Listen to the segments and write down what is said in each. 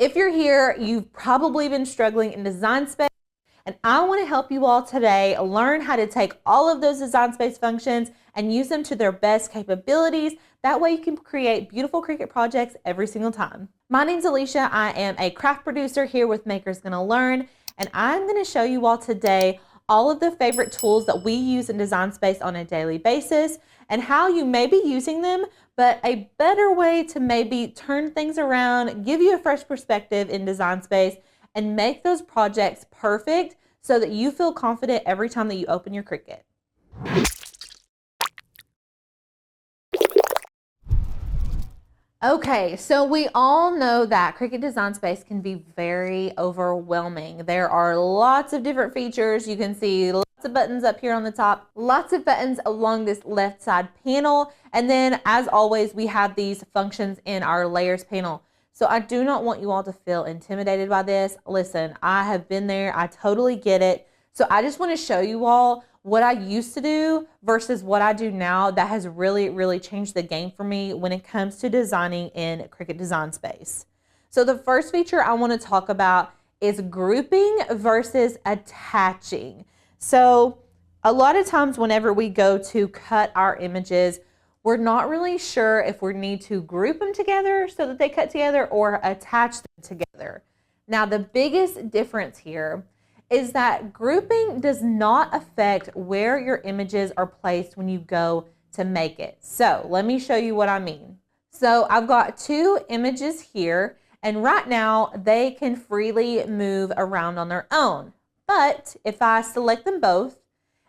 If you're here, you've probably been struggling in Design Space, and I want to help you all today learn how to take all of those Design Space functions and use them to their best capabilities. That way you can create beautiful Cricut projects every single time. My name's Alicia. I am a craft producer here with Makers Gonna Learn, and I'm going to show you all today all of the favorite tools that we use in Design Space on a daily basis and how you may be using them, but a better way to maybe turn things around, give you a fresh perspective in Design Space, and make those projects perfect so that you feel confident every time that you open your Cricut. Okay, so we all know that Cricut Design Space can be very overwhelming. There are lots of different features. You can see lots of buttons up here on the top, lots of buttons along this left side panel. And then as always, we have these functions in our layers panel. So I do not want you all to feel intimidated by this. Listen, I have been there. I totally get it. So I just want to show you all what I used to do versus what I do now that has really changed the game for me when it comes to designing in Cricut Design Space. So the first feature I want to talk about is grouping versus attaching. So a lot of times whenever we go to cut our images, we're not really sure if we need to group them together so that they cut together or attach them together. Now the biggest difference here is that grouping does not affect where your images are placed when you go to make it. So let me show you what I mean. So I've got two images here, and right now they can freely move around on their own. But if I select them both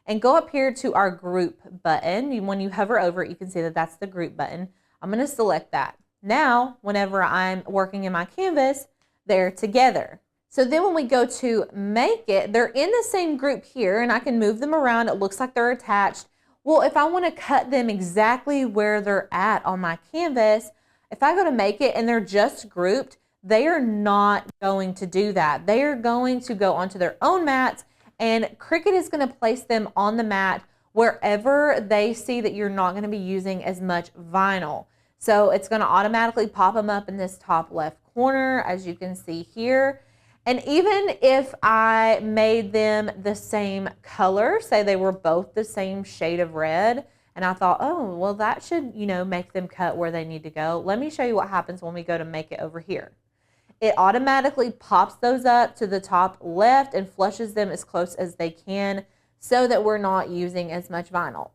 and go up here to our group button, when you hover over it, you can see that that's the group button. I'm gonna select that. Now, whenever I'm working in my canvas, they're together. So then when we go to make it, they're in the same group here, and I can move them around. It looks like they're attached. Well, if I want to cut them exactly where they're at on my canvas, if I go to make it and they're just grouped, they are not going to do that. They are going to go onto their own mats, and Cricut is going to place them on the mat wherever they see that you're not going to be using as much vinyl. So it's going to automatically pop them up in this top left corner, as you can see here. And even if I made them the same color, say they were both the same shade of red, and I thought, oh, well, that should, make them cut where they need to go. Let me show you what happens when we go to make it over here. It automatically pops those up to the top left and flushes them as close as they can so that we're not using as much vinyl.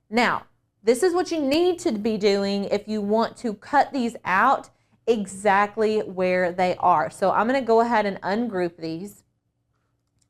Now, this is what you need to be doing if you want to cut these out exactly where they are. So I'm going to go ahead and ungroup these.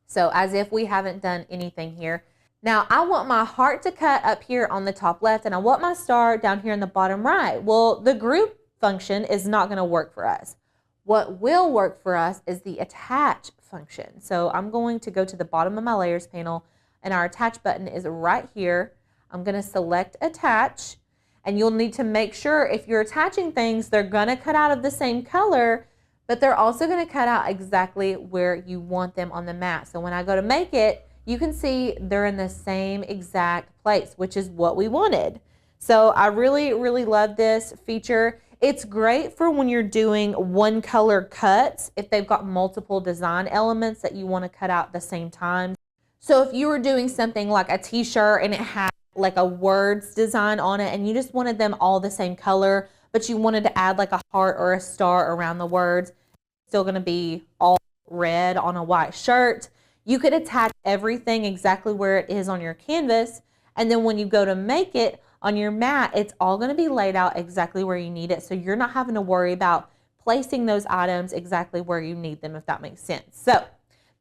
So as if we haven't done anything here. Now I want my heart to cut up here on the top left, and I want my star down here in the bottom right. Well, the group function is not going to work for us. What will work for us is the attach function. So I'm going to go to the bottom of my layers panel, and our attach button is right here. I'm going to select attach. And you'll need to make sure if you're attaching things, they're gonna cut out of the same color, but they're also gonna cut out exactly where you want them on the mat. So when I go to make it, you can see they're in the same exact place, which is what we wanted. So I really love this feature. It's great for when you're doing one color cuts, if they've got multiple design elements that you wanna cut out at the same time. So if you were doing something like a t-shirt and it had like a words design on it, and you just wanted them all the same color, but you wanted to add like a heart or a star around the words, it's still going to be all red on a white shirt. You could attach everything exactly where it is on your canvas, and then when you go to make it on your mat, it's all going to be laid out exactly where you need it, so you're not having to worry about placing those items exactly where you need them, if that makes sense. So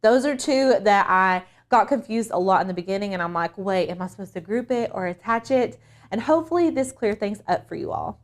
those are two that I got confused a lot in the beginning, and I'm like, wait, am I supposed to group it or attach it? And hopefully this clears things up for you all.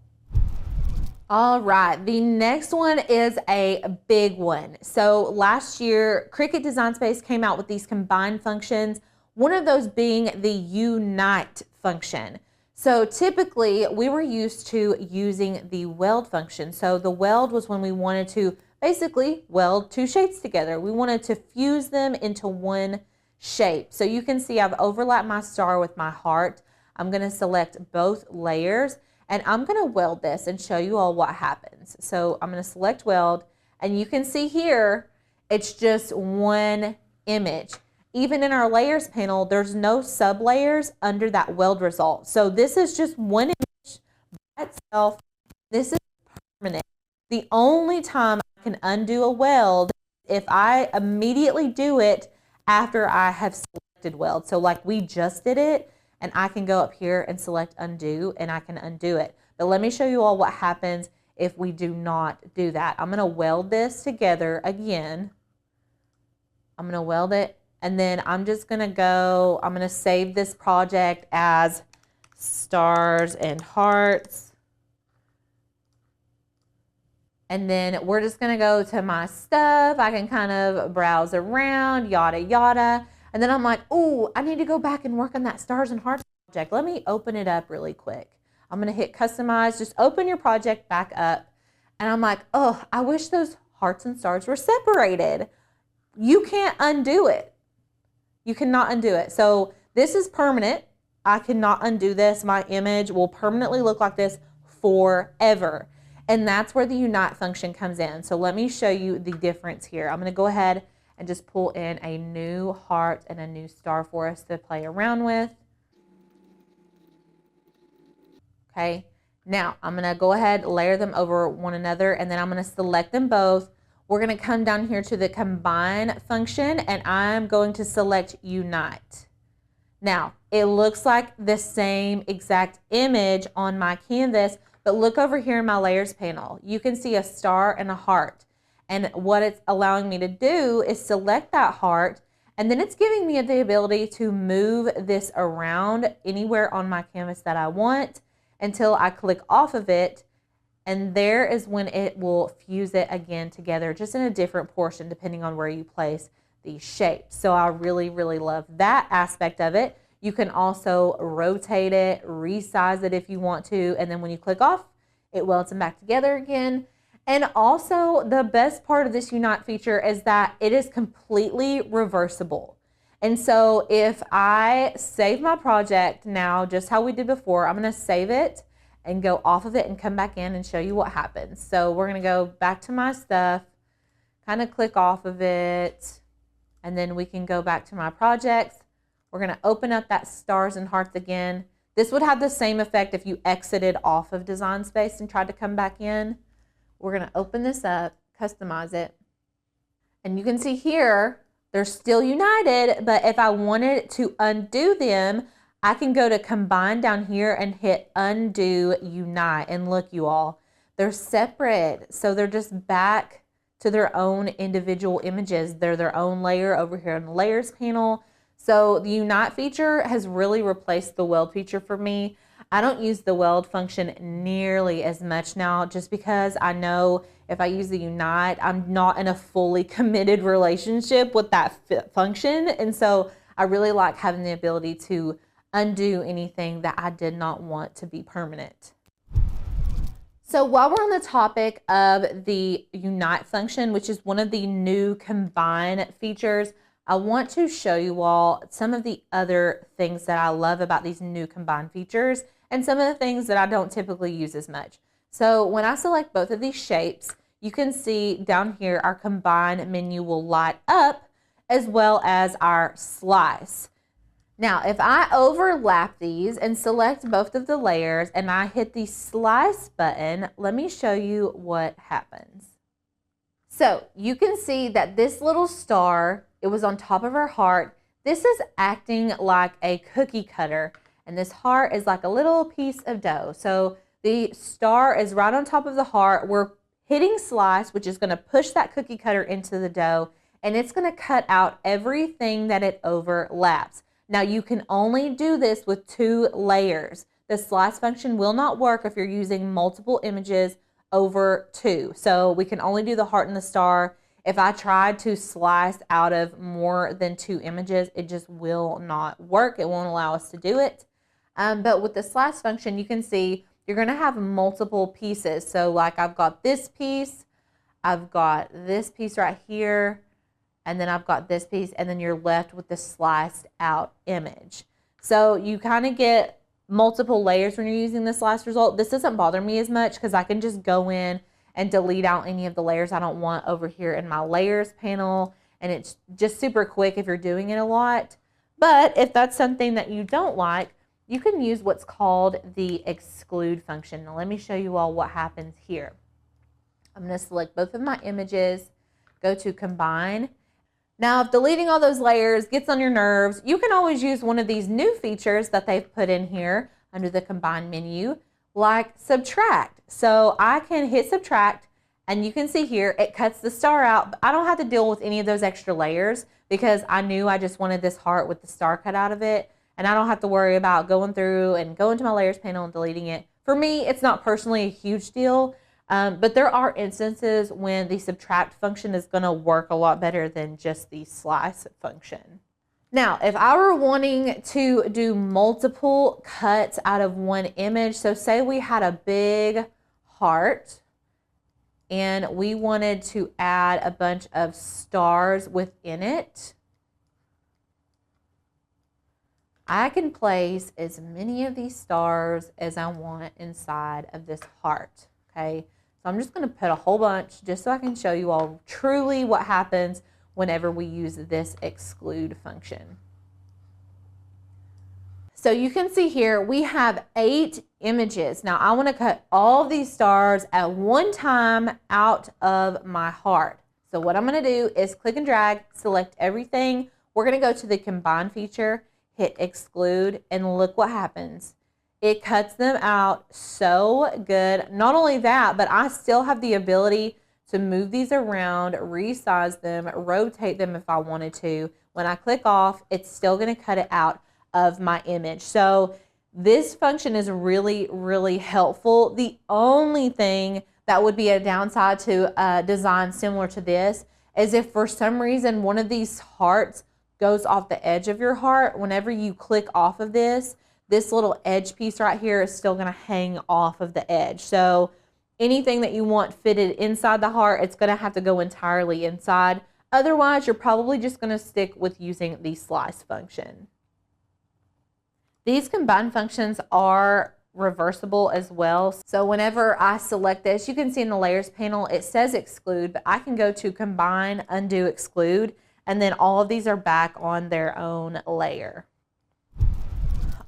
All right, the next one is a big one. So last year, Cricut Design Space came out with these combined functions, one of those being the Unite function. So typically we were used to using the weld function. So the weld was when we wanted to basically weld two shapes together. We wanted to fuse them into one shape. So you can see I've overlapped my star with my heart. I'm going to select both layers, and I'm going to weld this and show you all what happens. So I'm going to select weld, And you can see here, it's just one image. Even in our layers panel, there's no sub layers under that weld result. So this is just one image by itself. This is permanent. The only time I can undo a weld is if I immediately do it after I have selected weld. So like we just did it, and I can go up here and select undo, and I can undo it. But let me show you all what happens if we do not do that. I'm gonna weld this together again. I'm gonna weld it, and then I'm just gonna go, I'm gonna save this project as stars and hearts. And then we're just gonna go to my stuff. I can kind of browse around, yada, yada. And then I'm like, oh, I need to go back and work on that stars and hearts project. Let me open it up really quick. I'm gonna hit customize, just open your project back up. And I'm like, oh, I wish those hearts and stars were separated. You can't undo it. You cannot undo it. So this is permanent. I cannot undo this. My image will permanently look like this forever. And that's where the unite function comes in. So let me show you the difference here. I'm gonna go ahead and just pull in a new heart and a new star for us to play around with. Okay, now I'm gonna go ahead, layer them over one another, and then I'm gonna select them both. We're gonna come down here to the combine function, and I'm going to select unite. Now, it looks like the same exact image on my canvas, but look over here in my layers panel. You can see a star and a heart. And what it's allowing me to do is select that heart, and then it's giving me the ability to move this around anywhere on my canvas that I want until I click off of it. And there is when it will fuse it again together, just in a different portion depending on where you place these shapes. So I really, really love that aspect of it. You can also rotate it, resize it if you want to, and then when you click off, it welds them back together again. And also the best part of this unite feature is that it is completely reversible. And so if I save my project now, just how we did before, I'm gonna save it and go off of it and come back in and show you what happens. So we're gonna go back to my stuff, kind of click off of it, and then we can go back to my projects. We're gonna open up that stars and hearts again. This would have the same effect if you exited off of Design Space and tried to come back in. We're gonna open this up, customize it, and you can see here, they're still united, but if I wanted to undo them, I can go to combine down here and hit undo unite, and look you all, they're separate. So they're just back to their own individual images. They're their own layer over here in the layers panel. So the unite feature has really replaced the weld feature for me. I don't use the weld function nearly as much now, just because I know if I use the unite, I'm not in a fully committed relationship with that function. And so I really like having the ability to undo anything that I did not want to be permanent. So while we're on the topic of the unite function, which is one of the new combine features, I want to show you all some of the other things that I love about these new combine features and some of the things that I don't typically use as much. So when I select both of these shapes, you can see down here our combine menu will light up, as well as our slice. Now, if I overlap these and select both of the layers and I hit the slice button, let me show you what happens. So you can see that this little star, it was on top of her heart. This is acting like a cookie cutter, and this heart is like a little piece of dough. So the star is right on top of the heart. We're hitting slice, which is gonna push that cookie cutter into the dough, and it's gonna cut out everything that it overlaps. Now you can only do this with 2 layers. The slice function will not work if you're using multiple images over 2. So we can only do the heart and the star. If I tried to slice out of more than 2 images, it just will not work. It won't allow us to do it. But with the slice function, you can see you're gonna have multiple pieces. So like I've got this piece, I've got this piece right here, and then I've got this piece, and then you're left with the sliced out image. So you kind of get multiple layers when you're using the slice result. This doesn't bother me as much because I can just go in and delete out any of the layers I don't want over here in my layers panel. And it's just super quick if you're doing it a lot. But if that's something that you don't like, you can use what's called the exclude function. Now let me show you all what happens here. I'm going to select both of my images, go to combine. Now if deleting all those layers gets on your nerves, you can always use one of these new features that they've put in here under the combine menu, like subtract. So I can hit subtract, and you can see here it cuts the star out, but I don't have to deal with any of those extra layers because I knew I just wanted this heart with the star cut out of it, and I don't have to worry about going through and going to my layers panel and deleting it. For me, it's not personally a huge deal, but there are instances when the subtract function is going to work a lot better than just the slice function. Now, if I were wanting to do multiple cuts out of one image, so say we had a big heart and we wanted to add a bunch of stars within it, I can place as many of these stars as I want inside of this heart, okay? So I'm just gonna put a whole bunch just so I can show you all truly what happens whenever we use this exclude function. So you can see here we have 8 images. Now I want to cut all of these stars at one time out of my heart. So what I'm going to do is click and drag, select everything. We're going to go to the combine feature, hit exclude, and look what happens. It cuts them out so good. Not only that, but I still have the ability to move these around, resize them, rotate them if I wanted to. When I click off, it's still going to cut it out of my image. So this function is really, really helpful. The only thing that would be a downside to a design similar to this is if for some reason one of these hearts goes off the edge of your heart, whenever you click off of this little edge piece right here is still going to hang off of the edge. So anything that you want fitted inside the heart, it's going to have to go entirely inside. Otherwise, you're probably just going to stick with using the slice function. These combine functions are reversible as well. So whenever I select this, you can see in the layers panel, it says exclude, but I can go to combine, undo, exclude, and then all of these are back on their own layer.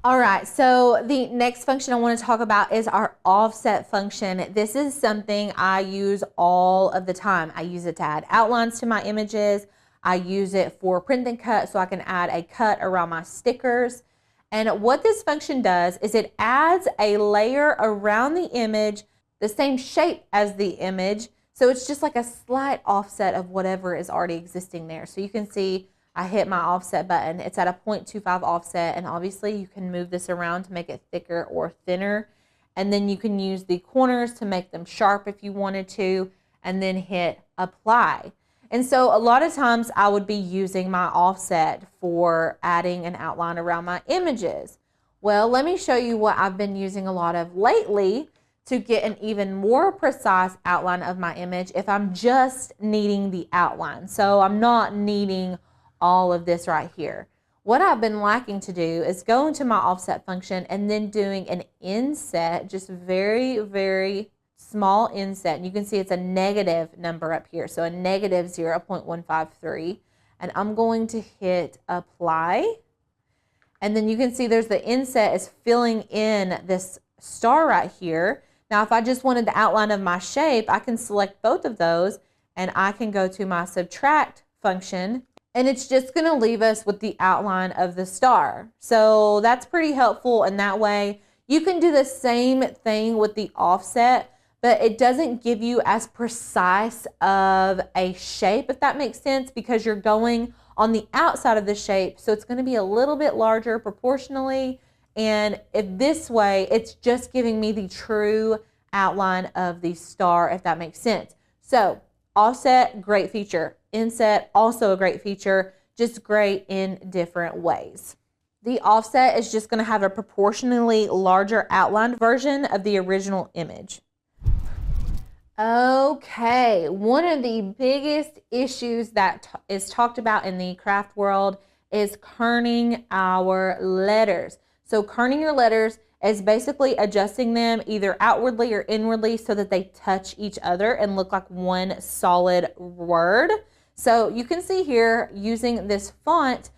All right, so the next function I want to talk about is our offset function. This is something I use all of the time. I use it to add outlines to my images. I use it for print and cut so I can add a cut around my stickers. And what this function does is it adds a layer around the image, the same shape as the image. So it's just like a slight offset of whatever is already existing there. So you can see I hit my offset button. It's at a 0.25 offset, and obviously you can move this around to make it thicker or thinner. And then you can use the corners to make them sharp if you wanted to, and then hit apply. And so a lot of times I would be using my offset for adding an outline around my images. Well, let me show you what I've been using a lot of lately to get an even more precise outline of my image if I'm just needing the outline. So I'm not needing all of this right here. What I've been liking to do is go into my offset function and then doing an inset, just very, very small inset. And you can see it's a negative number up here. So a negative 0.153. And I'm going to hit apply. And then you can see there's the inset is filling in this star right here. Now, if I just wanted the outline of my shape, I can select both of those and I can go to my subtract function, and it's just going to leave us with the outline of the star. So that's pretty helpful in that way. You can do the same thing with the offset, but it doesn't give you as precise of a shape, if that makes sense, because you're going on the outside of the shape. So it's going to be a little bit larger proportionally. And if this way, it's just giving me the true outline of the star, if that makes sense. So offset, great feature. Inset, also a great feature, just great in different ways. The offset is just going to have a proportionally larger outlined version of the original image. Okay, one of the biggest issues that is talked about in the craft world is kerning our letters. So kerning your letters is basically adjusting them either outwardly or inwardly so that they touch each other and look like one solid word. So you can see here, using this font,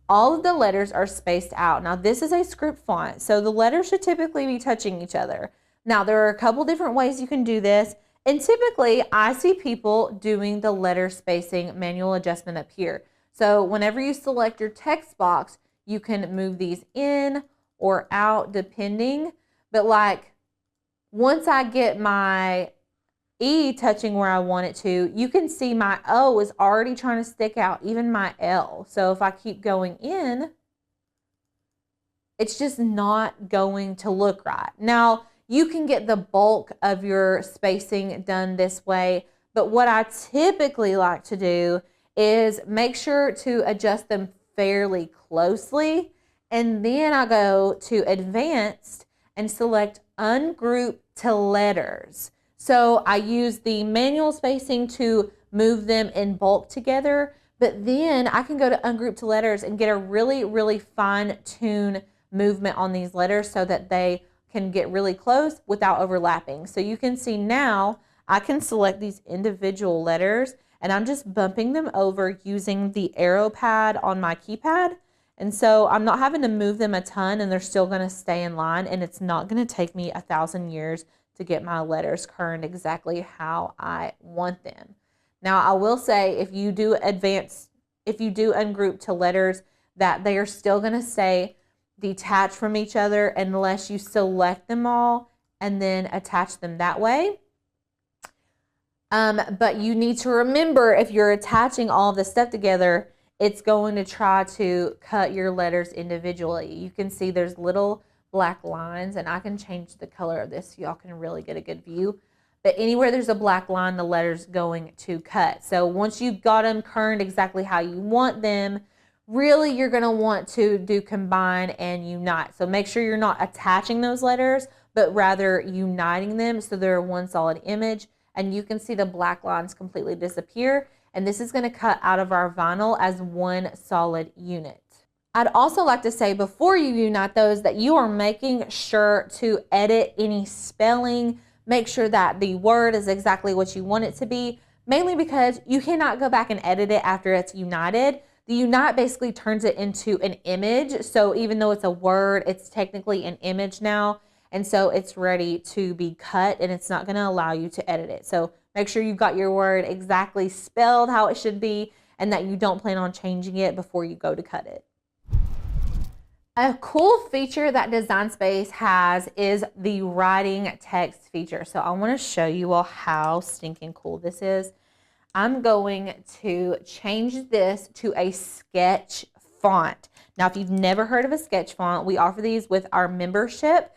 all of the letters are spaced out. Now this is a script font, so the letters should typically be touching each other. Now there are a couple different ways you can do this, and typically I see people doing the letter spacing manual adjustment up here. So whenever you select your text box, you can move these in or out depending, but like once I get my E touching where I want it to, you can see my O is already trying to stick out, even my L. So if I keep going in, it's just not going to look right. Now, you can get the bulk of your spacing done this way, but what I typically like to do is make sure to adjust them fairly closely, and then I go to Advanced and select Ungroup to Letters. So I use the manual spacing to move them in bulk together, but then I can go to Ungroup to Letters and get a really, really fine-tuned movement on these letters so that they can get really close without overlapping. So you can see now I can select these individual letters, and I'm just bumping them over using the arrow pad on my keypad. And so I'm not having to move them a ton, and they're still going to stay in line, and it's not going to take me 1,000 years to get my letters kerned exactly how I want them. Now I will say, if you do ungroup to letters, that they are still going to stay detached from each other unless you select them all and then attach them that way. But you need to remember, if you're attaching all this stuff together, it's going to try to cut your letters individually. You can see there's little black lines, and I can change the color of this so y'all can really get a good view. But anywhere there's a black line, the letter's going to cut. So once you've got them kerned exactly how you want them, really you're going to want to do combine and unite. So make sure you're not attaching those letters, but rather uniting them so they're one solid image. And you can see the black lines completely disappear. And this is going to cut out of our vinyl as one solid unit. I'd also like to say, before you unite those, that you are making sure to edit any spelling. Make sure that the word is exactly what you want it to be, mainly because you cannot go back and edit it after it's united. The unite basically turns it into an image. So even though it's a word, it's technically an image now. And so it's ready to be cut, and it's not going to allow you to edit it. So make sure you've got your word exactly spelled how it should be, and that you don't plan on changing it before you go to cut it. A cool feature that Design Space has is the writing text feature. So I want to show you all how stinking cool this is. I'm going to change this to a sketch font. Now, if you've never heard of a sketch font, we offer these with our membership.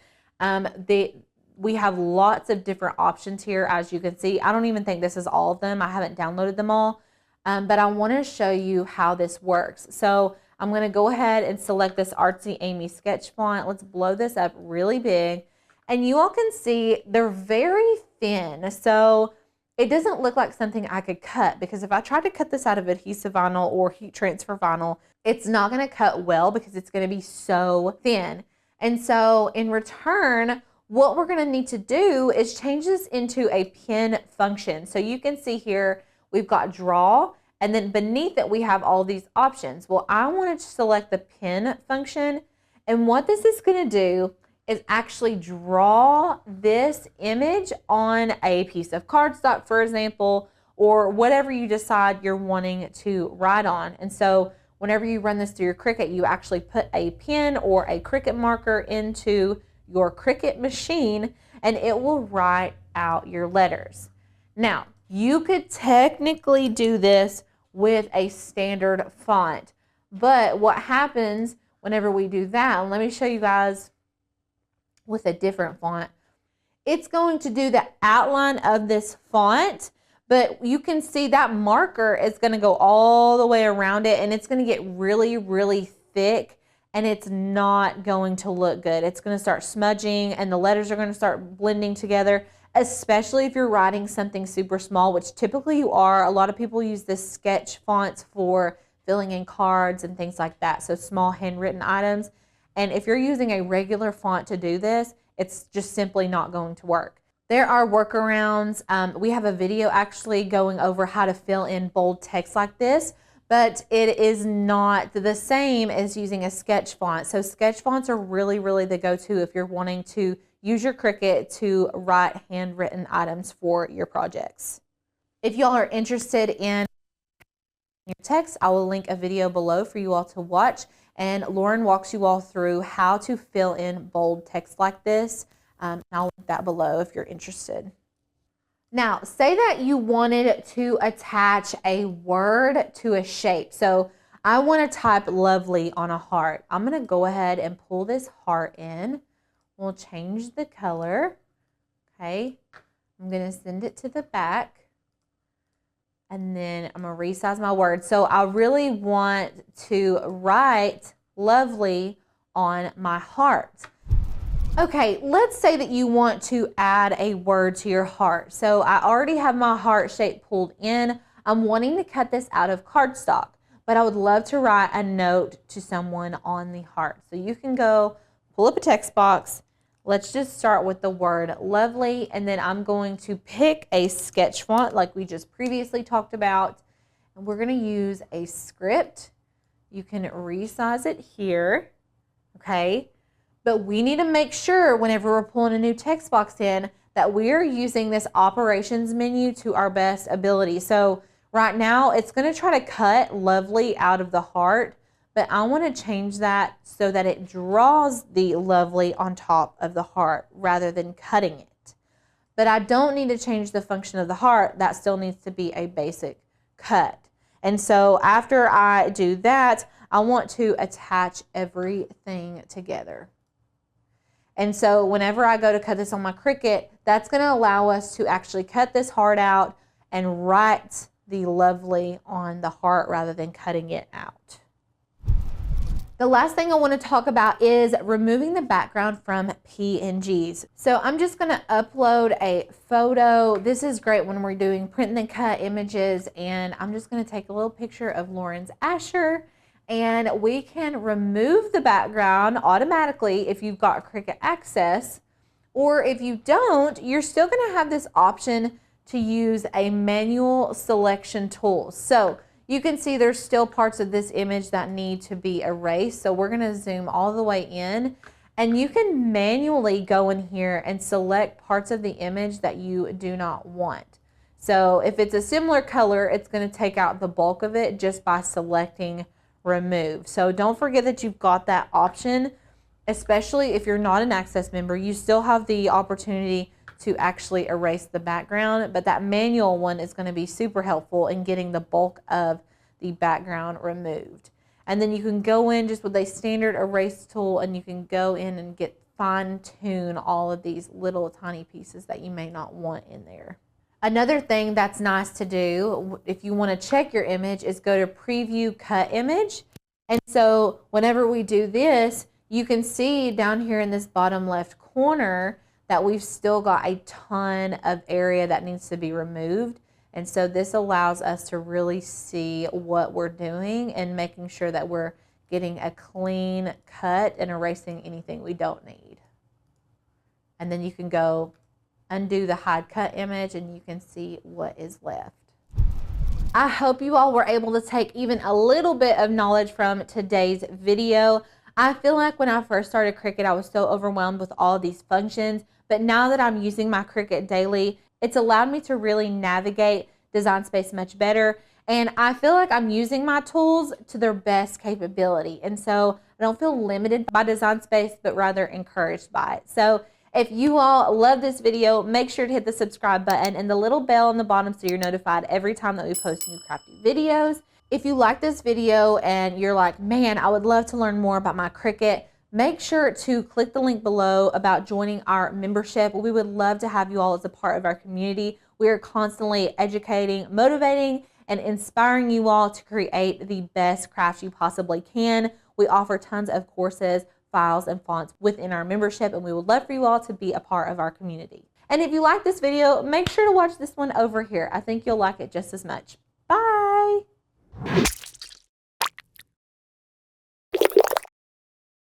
We have lots of different options here, as you can see. I don't even think this is all of them. I haven't downloaded them all, but I want to show you how this works. So I'm going to go ahead and select this Artsy Amy sketch font. Let's blow this up really big. And you all can see they're very thin. So it doesn't look like something I could cut, because if I try to cut this out of adhesive vinyl or heat transfer vinyl, it's not going to cut well because it's going to be so thin. And so in return, what we're going to need to do is change this into a pen function. So you can see here, we've got draw, and then beneath it, we have all these options. Well, I want to select the pen function. And what this is going to do is actually draw this image on a piece of cardstock, for example, or whatever you decide you're wanting to write on. And so whenever you run this through your Cricut, you actually put a pen or a Cricut marker into your Cricut machine, and it will write out your letters. Now, you could technically do this with a standard font, but what happens whenever we do that, and let me show you guys with a different font, it's going to do the outline of this font, but you can see that marker is going to go all the way around it, and it's going to get really, really thick, and it's not going to look good. It's going to start smudging, and the letters are going to start blending together, especially if you're writing something super small, which typically you are. A lot of people use this sketch fonts for filling in cards and things like that, so small handwritten items. And if you're using a regular font to do this, it's just simply not going to work. There are workarounds. We have a video actually going over how to fill in bold text like this, but it is not the same as using a sketch font. So sketch fonts are really, really the go-to if you're wanting to use your Cricut to write handwritten items for your projects. If y'all are interested in your text, I will link a video below for you all to watch, and Lauren walks you all through how to fill in bold text like this. I'll link that below if you're interested. Now, say that you wanted to attach a word to a shape. So I want to type lovely on a heart. I'm going to go ahead and pull this heart in. We'll change the color. Okay. I'm going to send it to the back. And then I'm going to resize my word. So I really want to write lovely on my heart. Okay, let's say that you want to add a word to your heart. So I already have my heart shape pulled in. I'm wanting to cut this out of cardstock, but I would love to write a note to someone on the heart. So you can go pull up a text box. Let's just start with the word lovely, and then I'm going to pick a sketch font like we just previously talked about, and we're going to use a script. You can resize it here, okay? But we need to make sure whenever we're pulling a new text box in that we're using this operations menu to our best ability. So right now it's going to try to cut lovely out of the heart, but I want to change that so that it draws the lovely on top of the heart rather than cutting it. But I don't need to change the function of the heart. That still needs to be a basic cut. And so after I do that, I want to attach everything together. And so whenever I go to cut this on my Cricut, that's going to allow us to actually cut this heart out and write the lovely on the heart rather than cutting it out. The last thing I want to talk about is removing the background from PNGs. So I'm just going to upload a photo. This is great when we're doing print and cut images, and I'm just going to take a little picture of Lauren's Asher, and we can remove the background automatically if you've got Cricut access, or if you don't, you're still going to have this option to use a manual selection tool. So you can see there's still parts of this image that need to be erased. So we're going to zoom all the way in, and you can manually go in here and select parts of the image that you do not want. So if it's a similar color, it's going to take out the bulk of it just by selecting remove. So don't forget that you've got that option, especially if you're not an Access member. You still have the opportunity to actually erase the background, but that manual one is going to be super helpful in getting the bulk of the background removed. And then you can go in just with a standard erase tool, and you can go in and get fine-tune all of these little tiny pieces that you may not want in there. Another thing that's nice to do if you want to check your image is go to preview cut image. And so whenever we do this, you can see down here in this bottom left corner that we've still got a ton of area that needs to be removed. And so this allows us to really see what we're doing and making sure that we're getting a clean cut and erasing anything we don't need. And then you can go undo the hide cut image and you can see what is left. I hope you all were able to take even a little bit of knowledge from today's video. I feel like when I first started Cricut, I was so overwhelmed with all of these functions, but now that I'm using my Cricut daily, it's allowed me to really navigate Design Space much better. And I feel like I'm using my tools to their best capability. And so I don't feel limited by Design Space, but rather encouraged by it. So if you all love this video, make sure to hit the subscribe button and the little bell on the bottom so you're notified every time that we post new crafty videos. If you like this video and you're like, man, I would love to learn more about my Cricut, make sure to click the link below about joining our membership. We would love to have you all as a part of our community. We are constantly educating, motivating, and inspiring you all to create the best crafts you possibly can. We offer tons of courses, files, and fonts within our membership, and we would love for you all to be a part of our community. And if you like this video, make sure to watch this one over here. I think you'll like it just as much. Bye!